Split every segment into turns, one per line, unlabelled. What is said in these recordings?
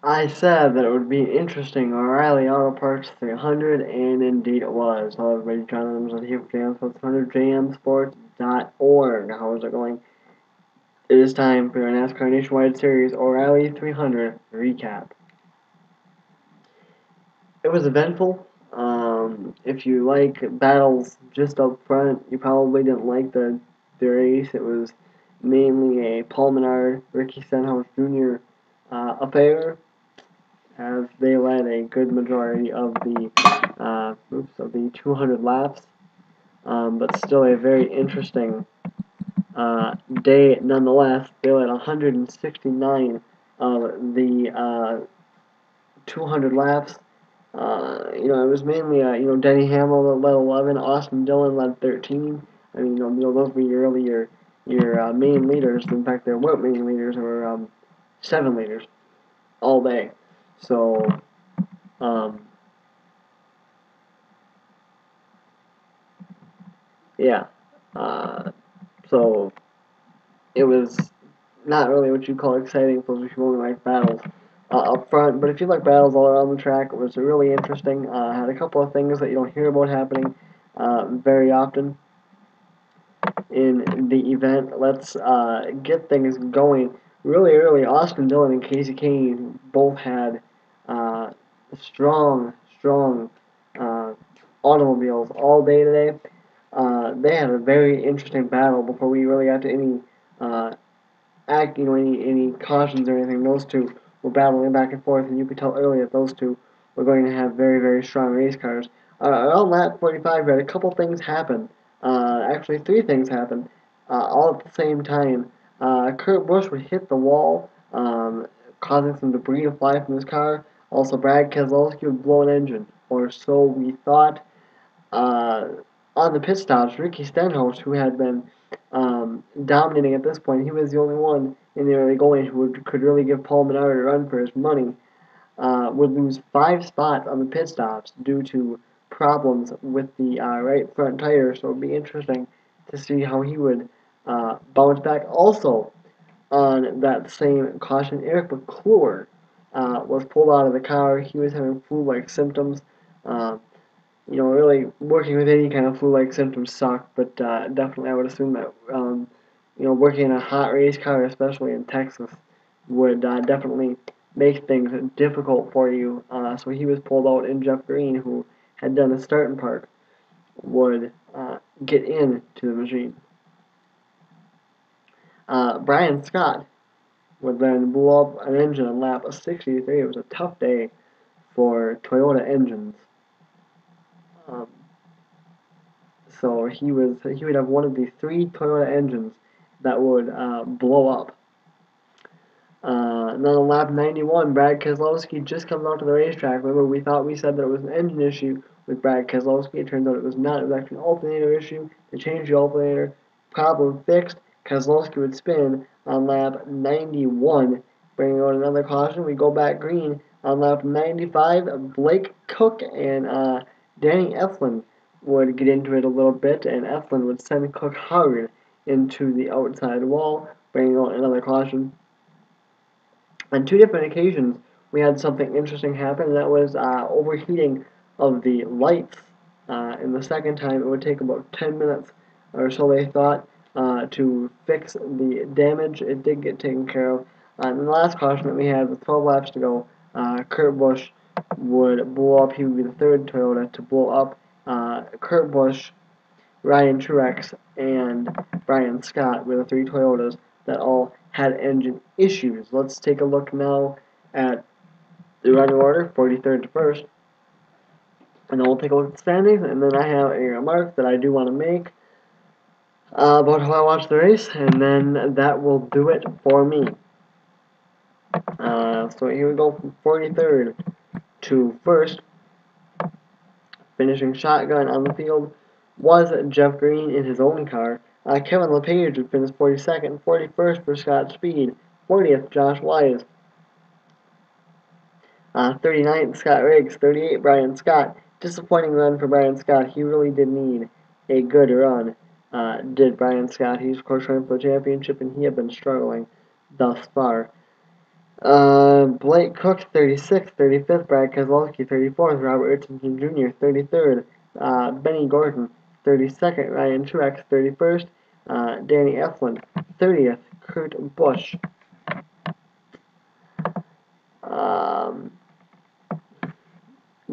I said that it would be interesting. O'Reilly Auto Parts 300, and indeed it was. Hello, everybody. John Adams on here for JamSports100JMSports.org. How is it going? It is time for our NASCAR Nationwide Series O'Reilly 300 recap. It was eventful. If you like battles just up front, you probably didn't like the race. It was mainly a Paul Menard, Ricky Stenhouse Jr. Affair, as they led a good majority of the 200 laps. But still a very interesting day nonetheless. They led 169 of the 200 laps. It was mainly Denny Hamlin that led 11, Austin Dillon led 13. I mean, those were your main leaders. In fact, there weren't main leaders. There were 7 leaders all day. So um, yeah. Uh, so it was not really what you call exciting for if you only like battles up front. But if you like battles all around the track, it was really interesting. Had a couple of things that you don't hear about happening very often in the event. Let's get things going really early. Austin Dillon and Casey Kane both had uh, strong uh, automobiles all day today. They had a very interesting battle before we really got to any uh, any cautions or anything. Those two were battling back and forth, and you could tell early that those two were going to have very strong race cars. Around lap 45, we had a couple things happen. Actually, 3 things happened all at the same time. Kurt Busch would hit the wall, causing some debris to fly from his car. Also, Brad Keselowski would blow an engine, or so we thought. Uh, on the pit stops, Ricky Stenhouse, who had been dominating at this point, he was the only one in the early going who could really give Paul Menard a run for his money, would lose 5 spots on the pit stops due to problems with the right front tire. So it would be interesting to see how he would bounce back. Also, on that same caution, Eric McClure was pulled out of the car. He was having flu-like symptoms. Uh, really working with any kind of flu-like symptoms suck, but definitely I would assume that, working in a hot race car, especially in Texas, would definitely make things difficult for you. So he was pulled out, and Jeff Green, who had done the starting part, would get into the machine. Brian Scott would then blow up an engine on lap 63. It was a tough day for Toyota engines. Um, So he would have one of the 3 Toyota engines that would blow up. And then on lap 91, Brad Keselowski just comes out to the racetrack. Remember, we said that it was an engine issue with Brad Keselowski. It turns out it was not. It was actually an alternator issue. They changed the alternator. Problem fixed. Keselowski would spin on lap 91, bringing out another caution. We go back green on lap 95. Blake Cook and Danny Eflin would get into it a little bit, and Eflin would send Cook hard into the outside wall, bringing out another caution. On 2 different occasions, we had something interesting happen, and that was overheating of the lights. And the second time, it would take about 10 minutes or so, they thought, to fix the damage. It did get taken care of. And the last caution that we had, with 12 laps to go, Kurt Busch would blow up. He would be the 3rd Toyota to blow up. Kurt Busch, Ryan Truex, and Brian Scott were the 3 Toyotas that all had engine issues. Let's take a look now at the running order, 43rd to 1st. And then we'll take a look at the standings, and then I have a remark that I do want to make about how I watched the race, and then that will do it for me. So here we go from 43rd to 1st. Finishing shotgun on the field was Jeff Green in his own car. Kevin LePage would finish 42nd, 41st for Scott Speed, 40th Josh Wise, 39th Scott Riggs, 38th Brian Scott. Disappointing run for Brian Scott. He really did need a good run, did Brian Scott. He's of course running for the championship, and he had been struggling thus far. Blake Cook, 36th, 35th, Brad Keselowski, 34th, Robert Richardson Jr., 33rd, Benny Gordon, 32nd, Ryan Truex, 31st, Danny Eflin, 30th, Kurt Busch.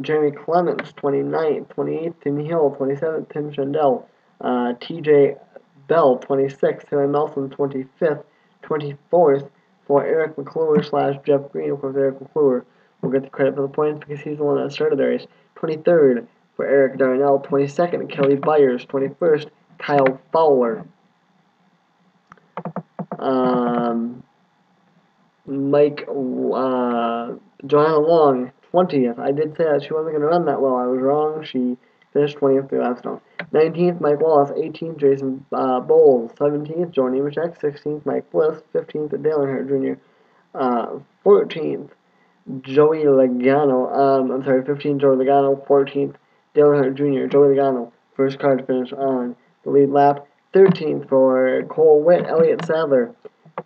Jeremy Clements, 29th, 28th, Tim Hill, 27th, Tim Shandell, TJ Bell, 26th, Taylor Nelson, 25th, 24th for Eric McClure / Jeff Green. Of course, Eric McClure will get the credit for the points because he's the one that started the race. 23rd for Eric Darnell, 22nd, Kelly Byers, 21st, Kyle Fowler. Joanna Long, 20th. I did say that she wasn't going to run that well. I was wrong. She finished 20th through laps down. 19th, Mike Wallace. 18th, Jason Bowles. 17th, Joe Nemechek. 16th, Mike Bliss. 15th, Dale Earnhardt Jr. 14th, Joey Logano. 15th, Joey Logano. 14th, Dale Earnhardt Jr. Joey Logano, first car to finish on the lead lap. 13th for Cole Witt. Elliott Sadler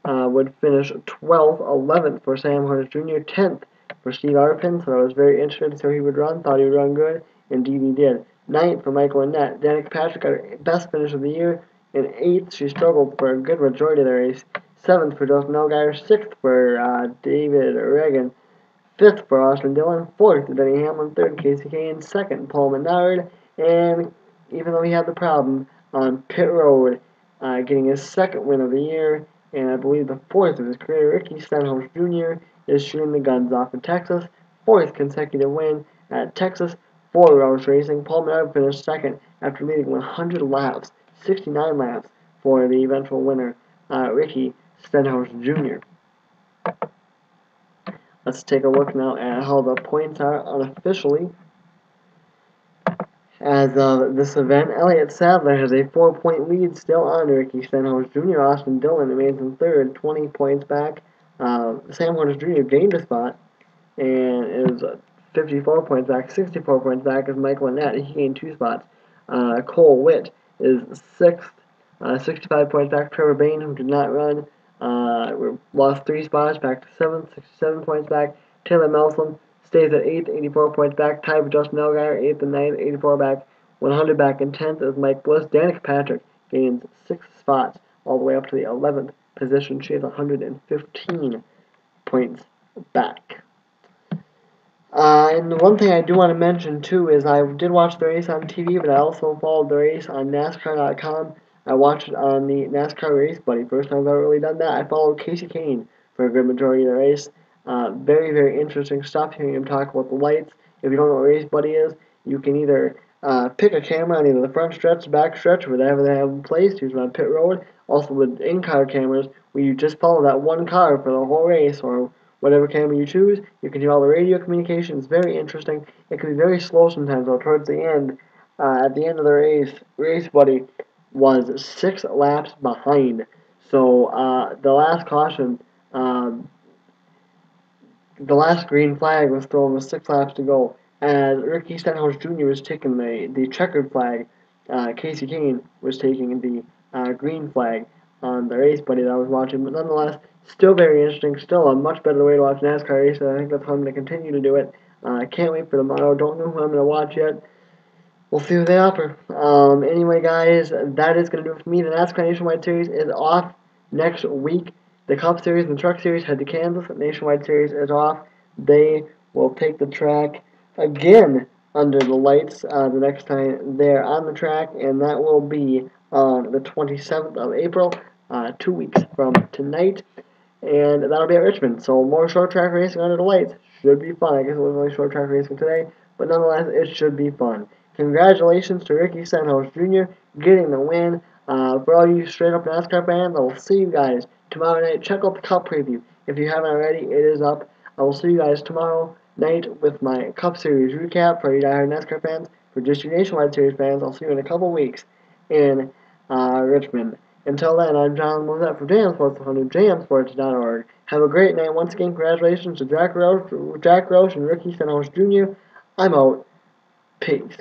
would finish 12th, 11th for Sam Hornish Jr., 10th for Steve Arpin, so I was very interested to see how he would run, thought he would run good, indeed he did. 9th for Michael Annett. Danica Patrick got her best finish of the year, and 8th, she struggled for a good majority of the race. 7th for Justin Allgaier, 6th for David Reagan, 5th for Austin Dillon, 4th Denny Hamlin, 3rd Casey Kane, 2nd Paul Menard, and even though he had the problem on pit road, getting his 2nd win of the year, and I believe the 4th of his career, Ricky Stenhouse Jr. is shooting the guns off in Texas. 4th consecutive win at Texas for Roush Racing. Paul Menard finished 2nd after leading 100 laps, 69 laps for the eventual winner, Ricky Stenhouse Jr. Let's take a look now at how the points are unofficially. As of this event, Elliott Sadler has a 4-point lead still on Ricky Stenhouse Jr. Austin Dillon remains in 3rd, 20 points back. Sam Hornish Jr. gained a spot and is 54 points back. 64 points back is Michael Annett. He gained 2 spots. Cole Witt is 6th, 65 points back. Trevor Bayne, who did not run, lost 3 spots, back to 7th, 67 points back. Taylor Melson stays at 8th, 84 points back. Tied with Justin Allgaier, 8th and 9th, 84 back. 100 back in 10th is Mike Bliss. Danica Patrick gains 6 spots all the way up to the 11th position. She has 115 points back. And one thing I do want to mention too is I did watch the race on TV, but I also followed the race on NASCAR.com. I watched it on the NASCAR Race Buddy. First time I've ever really done that. I followed Casey Kane for a good majority of the race. Very, very interesting stuff hearing him talk about the lights. If you don't know what Race Buddy is, you can either pick a camera on either the front stretch, the back stretch, whatever they have in place, usually on pit road. Also with in-car cameras, where you just follow that one car for the whole race, or whatever camera you choose. You can hear all the radio communication. It's very interesting. It can be very slow sometimes, though. Towards the end, at the end of the race, Race Buddy was 6 laps behind. So the last caution, the last green flag was thrown with 6 laps to go. As Ricky Stenhouse Jr. was taking the checkered flag, Casey Kane was taking the green flag on the Race Buddy that I was watching. But nonetheless, still very interesting. Still a much better way to watch NASCAR races. I think that's how I'm going to continue to do it. I can't wait for tomorrow. Don't know who I'm going to watch yet. We'll see what they offer. Anyway, guys, that is going to do it for me. The NASCAR Nationwide Series is off next week. The Cup Series and the Truck Series head to Kansas. The Nationwide Series is off. They will take the track again under the lights the next time they're on the track, and that will be on the 27th of April, 2 weeks from tonight, and that'll be at Richmond. So more short track racing under the lights should be fun. I guess it was only short track racing today, but nonetheless, it should be fun. Congratulations to Ricky Stenhouse Jr. getting the win. For all you straight-up NASCAR fans, I will see you guys tomorrow night. Check out the Cup preview. If you haven't already, it is up. I will see you guys tomorrow night with my Cup Series recap for you diehard NASCAR fans. For just you Nationwide Series fans, I'll see you in a couple weeks in Richmond. Until then, I'm John Mosette from JamSports100, jamsports.org. Have a great night. Once again, congratulations to Jack Roche and Ricky Stenhouse Jr. I'm out. Peace.